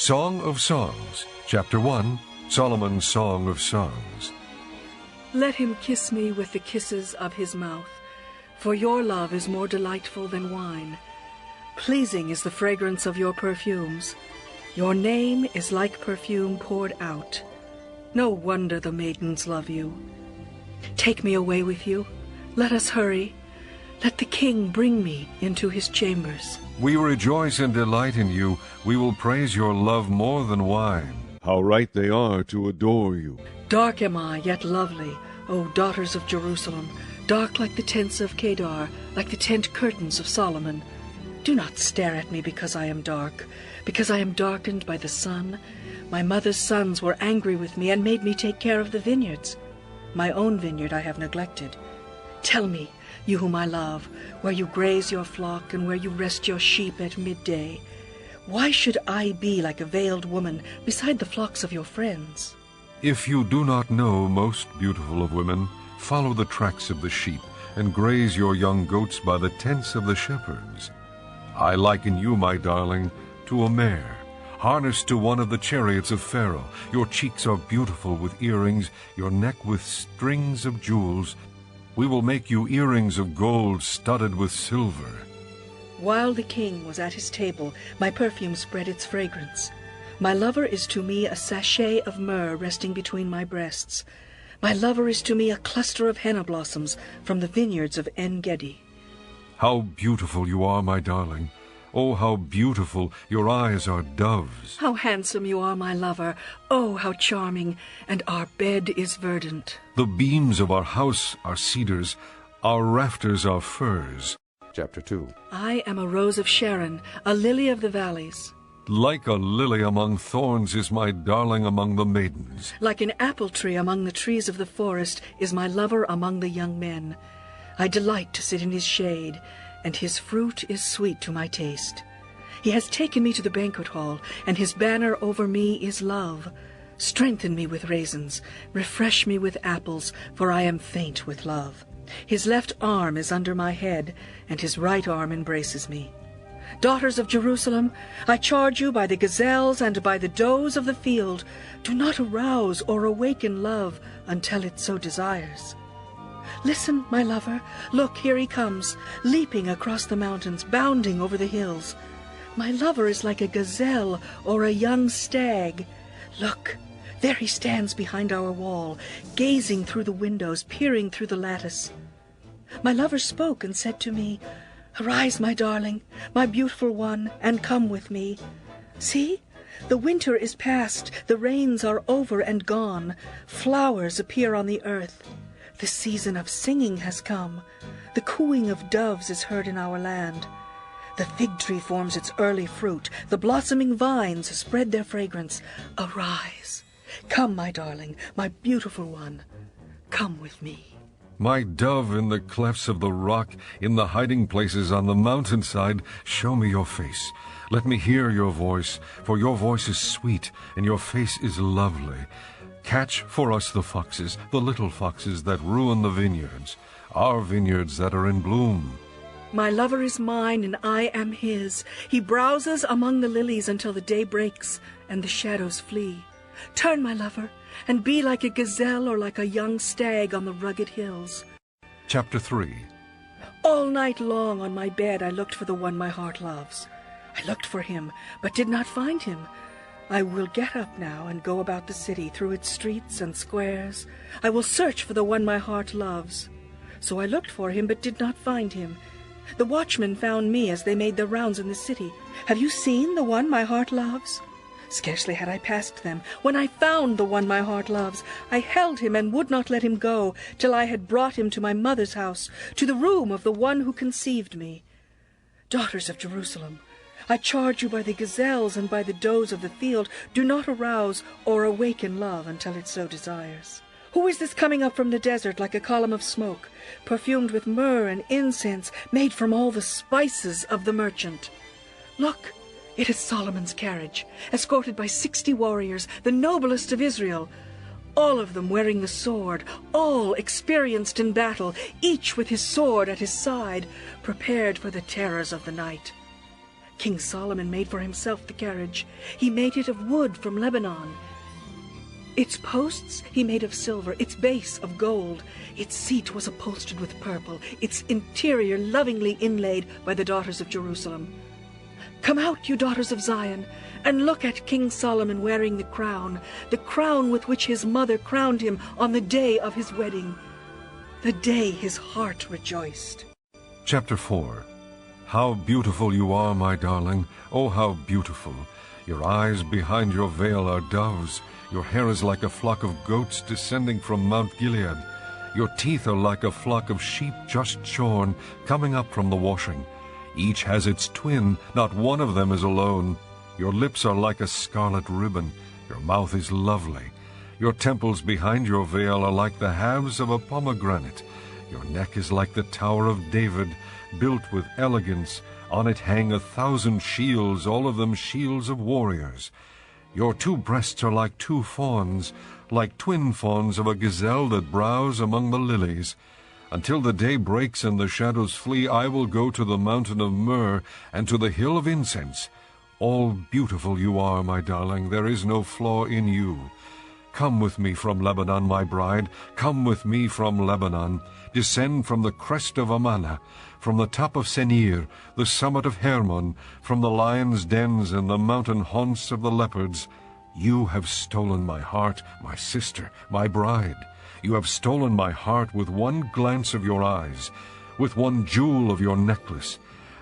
Song of Songs, Chapter 1, Solomon's Song of Songs. Let him kiss me with the kisses of his mouth, for your love is more delightful than wine. Pleasing is the fragrance of your perfumes. Your name is like perfume poured out. No wonder the maidens love you. Take me away with you. Let us hurry. Let the king bring me into his chambers. We rejoice and delight in you. We will praise your love more than wine. How right they are to adore you. Dark am I, yet lovely, O daughters of Jerusalem, dark like the tents of Kedar, like the tent curtains of Solomon. Do not stare at me because I am dark, because I am darkened by the sun. My mother's sons were angry with me and made me take care of the vineyards. My own vineyard I have neglected. Tell me, you whom I love, where you graze your flock and where you rest your sheep at midday. Why should I be like a veiled woman beside the flocks of your friends? If you do not know, most beautiful of women, follow the tracks of the sheep and graze your young goats by the tents of the shepherds. I liken you, my darling, to a mare, harnessed to one of the chariots of Pharaoh. Your cheeks are beautiful with earrings, your neck with strings of jewels. We will make you earrings of gold studded with silver. While the king was at his table, my perfume spread its fragrance. My lover is to me a sachet of myrrh resting between my breasts. My lover is to me a cluster of henna blossoms from the vineyards of En-Gedi. How beautiful you are, my darling. Oh, how beautiful. Your eyes are doves. How handsome you are, my lover. Oh, how charming. And our bed is verdant. The beams of our house are cedars. Our rafters are firs. Chapter 2. I am a rose of Sharon, a lily of the valleys. Like a lily among thorns is my darling among the maidens. Like an apple tree among the trees of the forest is my lover among the young men. I delight to sit in his shade, and his fruit is sweet to my taste. He has taken me to the banquet hall, and his banner over me is love. Strengthen me with raisins, refresh me with apples, for I am faint with love. His left arm is under my head, and his right arm embraces me. Daughters of Jerusalem, I charge you by the gazelles and by the does of the field, do not arouse or awaken love until it so desires. Listen, my lover, look, here he comes, leaping across the mountains, bounding over the hills. My lover is like a gazelle or a young stag. Look, there he stands behind our wall, gazing through the windows, peering through the lattice. My lover spoke and said to me, Arise, my darling, my beautiful one, and come with me. See, the winter is past, the rains are over and gone, flowers appear on the earth. The season of singing has come. The cooing of doves is heard in our land. The fig tree forms its early fruit. The blossoming vines spread their fragrance. Arise. Come, my darling, my beautiful one. Come with me. My dove in the clefts of the rock, in the hiding places on the mountainside, show me your face. Let me hear your voice, for your voice is sweet, and your face is lovely. Catch for us the foxes, the little foxes that ruin the vineyards, our vineyards that are in bloom. My lover is mine, and I am his. He browses among the lilies until the day breaks and the shadows flee. Turn, my lover, and be like a gazelle or like a young stag on the rugged hills. Chapter 3. All night long on my bed I looked for the one my heart loves. I looked for him, but did not find him. I will get up now and go about the city through its streets and squares. I will search for the one my heart loves. So I looked for him, but did not find him. The watchmen found me as they made their rounds in the city. Have you seen the one my heart loves? Scarcely had I passed them, when I found the one my heart loves. I held him and would not let him go, till I had brought him to my mother's house, to the room of the one who conceived me. Daughters of Jerusalem, I charge you by the gazelles and by the does of the field, do not arouse or awaken love until it so desires. Who is this coming up from the desert like a column of smoke, perfumed with myrrh and incense, made from all the spices of the merchant? Look, it is Solomon's carriage, escorted by 60 warriors, the noblest of Israel, all of them wearing the sword, all experienced in battle, each with his sword at his side, prepared for the terrors of the night. King Solomon made for himself the carriage. He made it of wood from Lebanon. Its posts he made of silver, its base of gold. Its seat was upholstered with purple, its interior lovingly inlaid by the daughters of Jerusalem. Come out, you daughters of Zion, and look at King Solomon wearing the crown with which his mother crowned him on the day of his wedding, the day his heart rejoiced. Chapter 4. How beautiful you are, my darling, oh, how beautiful! Your eyes behind your veil are doves. Your hair is like a flock of goats descending from Mount Gilead. Your teeth are like a flock of sheep just shorn, coming up from the washing. Each has its twin, not one of them is alone. Your lips are like a scarlet ribbon. Your mouth is lovely. Your temples behind your veil are like the halves of a pomegranate. Your neck is like the Tower of David, built with elegance. On it hang 1,000 shields, all of them shields of warriors. Your 2 breasts are like 2 fawns, like twin fawns of a gazelle that browse among the lilies. Until the day breaks and the shadows flee, I will go to the mountain of myrrh and to the hill of incense. All beautiful you are, my darling, there is no flaw in you. Come with me from Lebanon, my bride, come with me from Lebanon. Descend from the crest of Amana, from the top of Senir, the summit of Hermon, from the lions' dens and the mountain haunts of the leopards. You have stolen my heart, my sister, my bride. You have stolen my heart with one glance of your eyes, with one jewel of your necklace.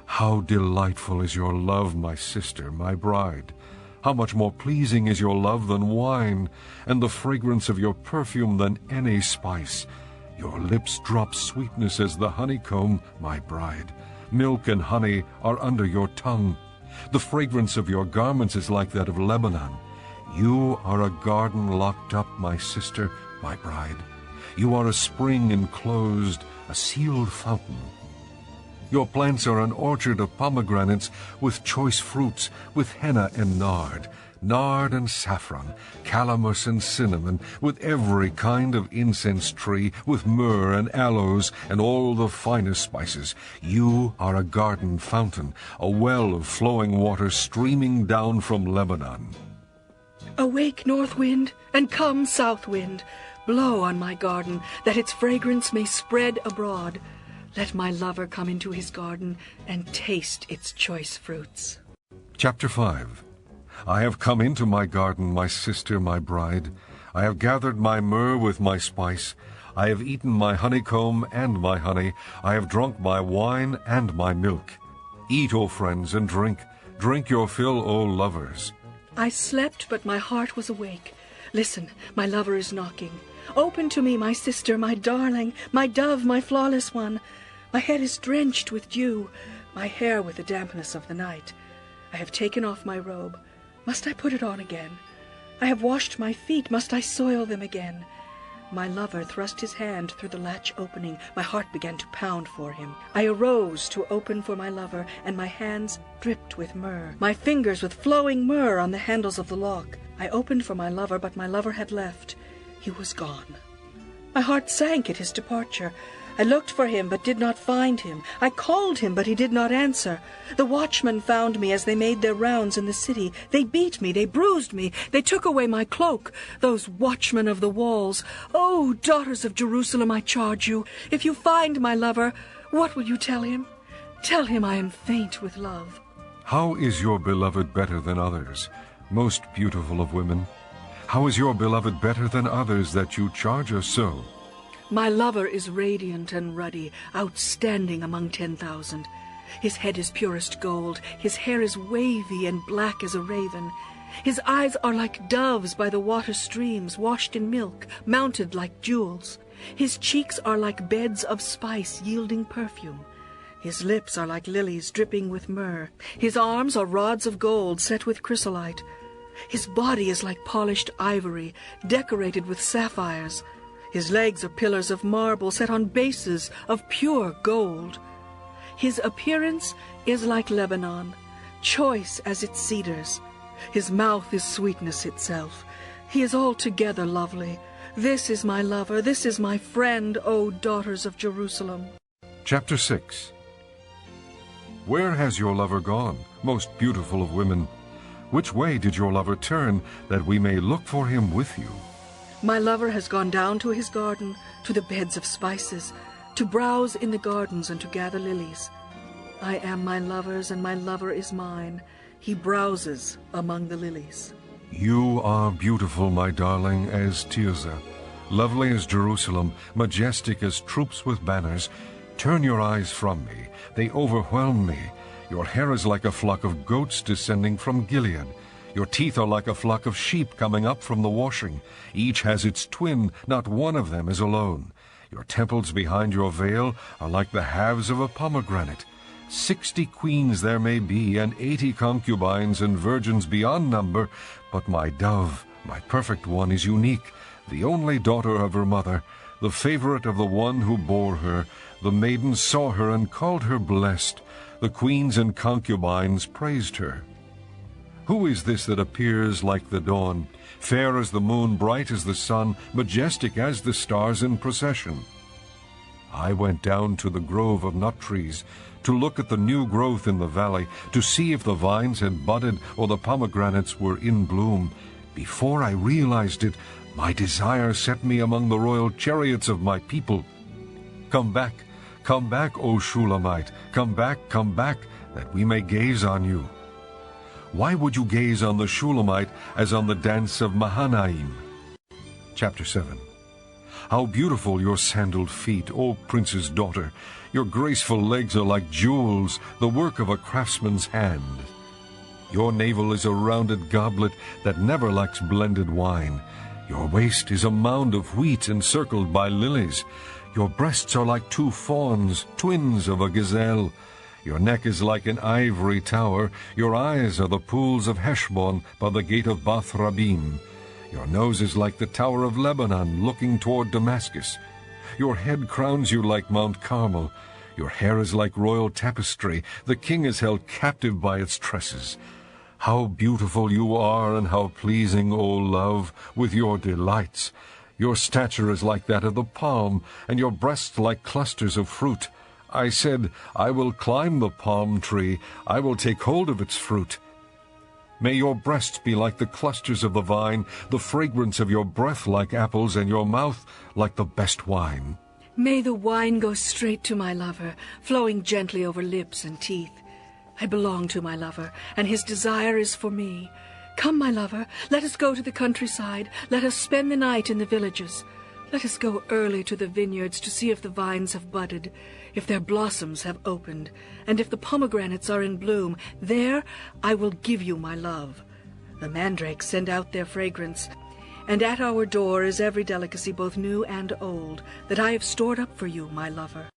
How delightful is your love, my sister, my bride! How much more pleasing is your love than wine, and the fragrance of your perfume than any spice. Your lips drop sweetness as the honeycomb, my bride. Milk and honey are under your tongue. The fragrance of your garments is like that of Lebanon. You are a garden locked up, my sister, my bride. You are a spring enclosed, a sealed fountain. Your plants are an orchard of pomegranates with choice fruits, with henna and nard and saffron, calamus and cinnamon, with every kind of incense tree, with myrrh and aloes and all the finest spices. You are a garden fountain, a well of flowing water streaming down from Lebanon. Awake, north wind, and come, south wind. Blow on my garden, that its fragrance may spread abroad. Let my lover come into his garden and taste its choice fruits. Chapter 5. I have come into my garden, my sister, my bride. I have gathered my myrrh with my spice. I have eaten my honeycomb and my honey. I have drunk my wine and my milk. Eat, O friends, and drink. Drink your fill, O lovers. I slept, but my heart was awake. Listen, my lover is knocking. Open to me, my sister, my darling, my dove, my flawless one. My head is drenched with dew, my hair with the dampness of the night. I have taken off my robe. Must I put it on again? I have washed my feet. Must I soil them again? My lover thrust his hand through the latch opening. My heart began to pound for him. I arose to open for my lover, and my hands dripped with myrrh, my fingers with flowing myrrh on the handles of the lock. I opened for my lover, but my lover had left. He was gone. My heart sank at his departure. I looked for him, but did not find him. I called him, but he did not answer. The watchmen found me as they made their rounds in the city. They beat me, they bruised me, they took away my cloak. Those watchmen of the walls. Oh, daughters of Jerusalem, I charge you, if you find my lover, what will you tell him? Tell him I am faint with love. How is your beloved better than others, most beautiful of women? How is your beloved better than others that you charge us so? My lover is radiant and ruddy, outstanding among 10,000. His head is purest gold, his hair is wavy and black as a raven. His eyes are like doves by the water streams, washed in milk, mounted like jewels. His cheeks are like beds of spice yielding perfume. His lips are like lilies dripping with myrrh. His arms are rods of gold set with chrysolite. His body is like polished ivory, decorated with sapphires. His legs are pillars of marble set on bases of pure gold. His appearance is like Lebanon, choice as its cedars. His mouth is sweetness itself. He is altogether lovely. This is my lover, this is my friend, O daughters of Jerusalem. Chapter 6. Where has your lover gone, most beautiful of women? Which way did your lover turn, that we may look for him with you? My lover has gone down to his garden, to the beds of spices, to browse in the gardens and to gather lilies. I am my lover's, and my lover is mine. He browses among the lilies. You are beautiful, my darling, as Tirzah, lovely as Jerusalem, majestic as troops with banners. Turn your eyes from me. They overwhelm me. Your hair is like a flock of goats descending from Gilead. Your teeth are like a flock of sheep coming up from the washing. Each has its twin, not one of them is alone. Your temples behind your veil are like the halves of a pomegranate. 60 queens there may be, and 80 concubines and virgins beyond number, but my dove, my perfect one, is unique, the only daughter of her mother, the favorite of the one who bore her. The maidens saw her and called her blessed. The queens and concubines praised her. Who is this that appears like the dawn, fair as the moon, bright as the sun, majestic as the stars in procession? I went down to the grove of nut trees, to look at the new growth in the valley, to see if the vines had budded or the pomegranates were in bloom. Before I realized it, my desire set me among the royal chariots of my people. Come back, O Shulamite, come back, that we may gaze on you. Why would you gaze on the Shulamite as on the dance of Mahanaim? Chapter 7. How beautiful your sandaled feet, O prince's daughter! Your graceful legs are like jewels, the work of a craftsman's hand. Your navel is a rounded goblet that never lacks blended wine. Your waist is a mound of wheat encircled by lilies. Your breasts are like 2 fawns, twins of a gazelle. Your neck is like an ivory tower. Your eyes are the pools of Heshbon by the gate of Bath Rabim. Your nose is like the tower of Lebanon looking toward Damascus. Your head crowns you like Mount Carmel. Your hair is like royal tapestry. The king is held captive by its tresses. How beautiful you are, and how pleasing, O love, with your delights! Your stature is like that of the palm, and your breasts like clusters of fruit. I said, I will climb the palm tree, I will take hold of its fruit. May your breasts be like the clusters of the vine, the fragrance of your breath like apples, and your mouth like the best wine. May the wine go straight to my lover, flowing gently over lips and teeth. I belong to my lover, and his desire is for me. Come, my lover, let us go to the countryside. Let us spend the night in the villages. Let us go early to the vineyards to see if the vines have budded, if their blossoms have opened, and if the pomegranates are in bloom. There I will give you my love. The mandrakes send out their fragrance, and at our door is every delicacy, both new and old, that I have stored up for you, my lover.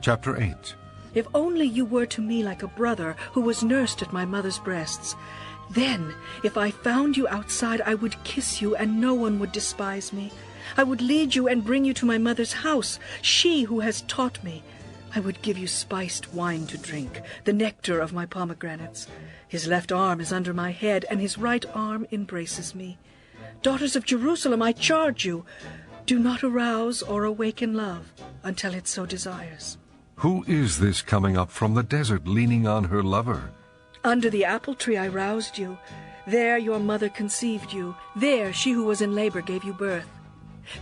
Chapter 8. If only you were to me like a brother who was nursed at my mother's breasts. Then, if I found you outside, I would kiss you, and no one would despise me. I would lead you and bring you to my mother's house, she who has taught me. I would give you spiced wine to drink, the nectar of my pomegranates. His left arm is under my head, and his right arm embraces me. Daughters of Jerusalem, I charge you, do not arouse or awaken love until it so desires. Who is this coming up from the desert, leaning on her lover? Under the apple tree I roused you. There your mother conceived you. There she who was in labor gave you birth.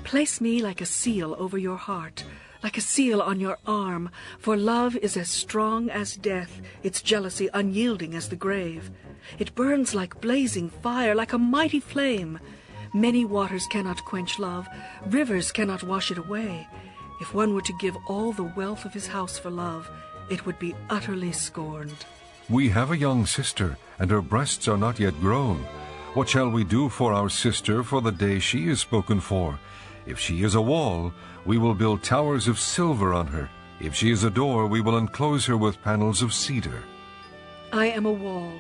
Place me like a seal over your heart, like a seal on your arm, for love is as strong as death, its jealousy unyielding as the grave. It burns like blazing fire, like a mighty flame. Many waters cannot quench love, rivers cannot wash it away. If one were to give all the wealth of his house for love, it would be utterly scorned. We have a young sister, and her breasts are not yet grown. What shall we do for our sister for the day she is spoken for? If she is a wall, we will build towers of silver on her. If she is a door, we will enclose her with panels of cedar. I am a wall,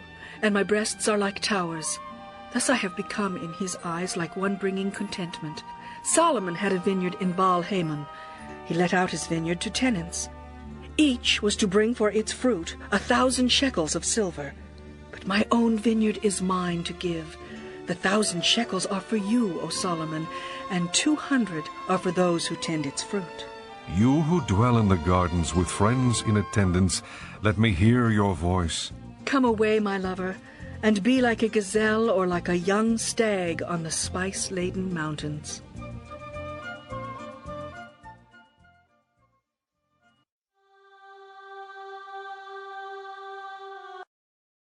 and my breasts are like towers. Thus I have become in his eyes like one bringing contentment. Solomon had a vineyard in Baal-Hamon. He let out his vineyard to tenants. Each was to bring for its fruit 1,000 shekels of silver. But my own vineyard is mine to give. The 1,000 shekels are for you, O Solomon, and 200 are for those who tend its fruit. You who dwell in the gardens with friends in attendance, let me hear your voice. Come away, my lover, and be like a gazelle or like a young stag on the spice-laden mountains.